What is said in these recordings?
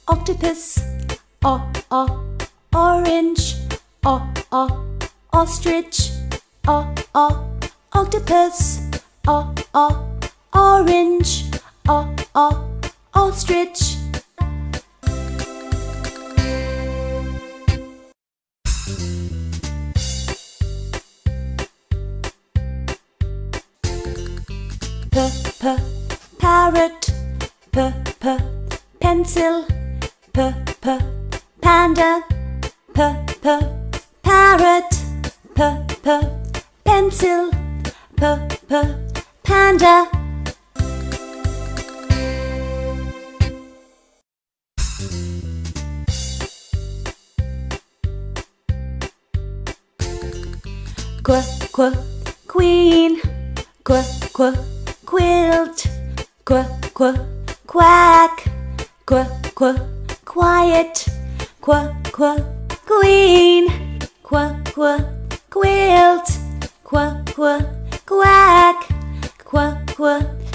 Octopus. Orange. Ostrich. Octopus. Orange. Ostrich. Parrot. Pencil. Panda. Parrot. Pencil. Panda. Queen. Quilt. Quack. Quiet. Queen. Quilt. Quack.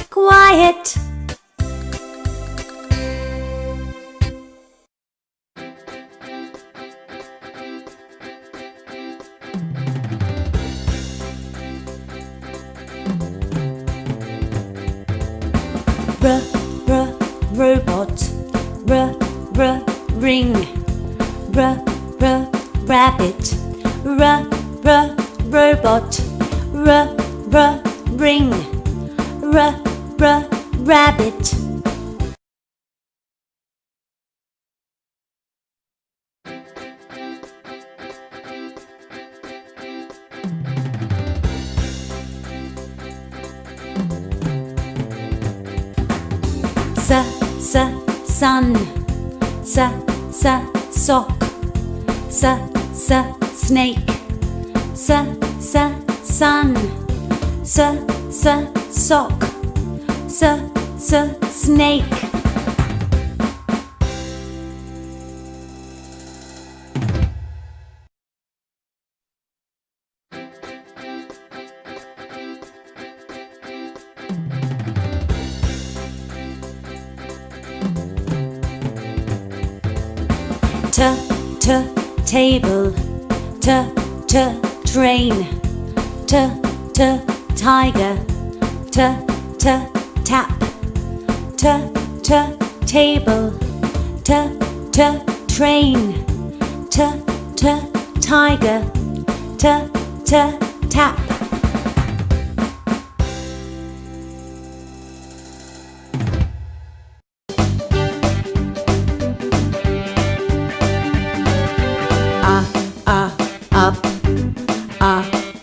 Quiet. Robot. Ring. Rabbit. Robot. Ring. Rabbit. Sun. Sock. Snake. Sun. Sock. Snake. Table. Train. Tiger. Tap. Table. Train. Tiger. Tap.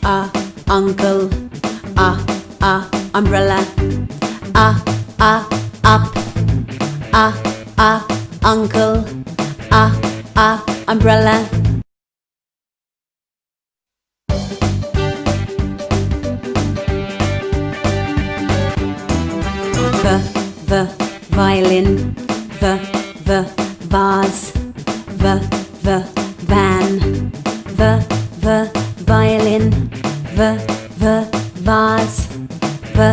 Up. Uncle. Umbrella. Up. Uncle. Umbrella. The violin. The vase. The van. The violin. The vase. The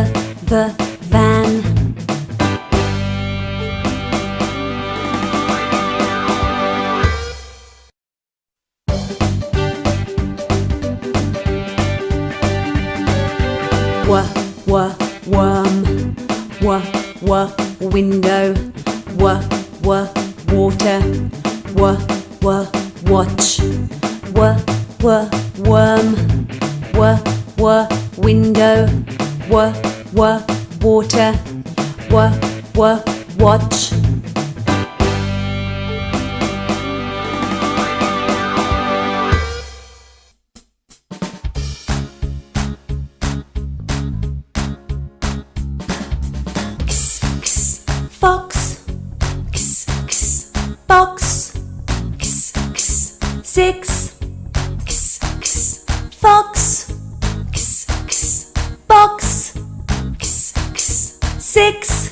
van. Worm. Window. Water. Watch. Worm. Window. Water. Watch. Fox. Box. Six. Fox. Box. Six.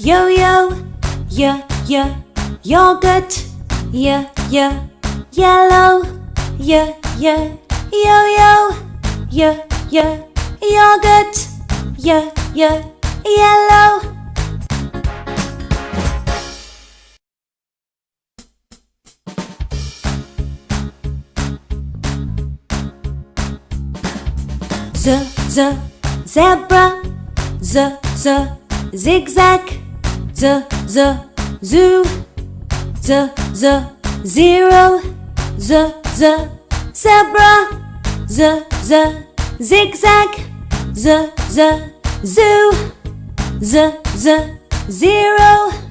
yo-yo, yogurt, yellow, yo-yo, yogurt, yellow. Zebra, zigzag, zoo, zero, zebra, zigzag, zoo, zero.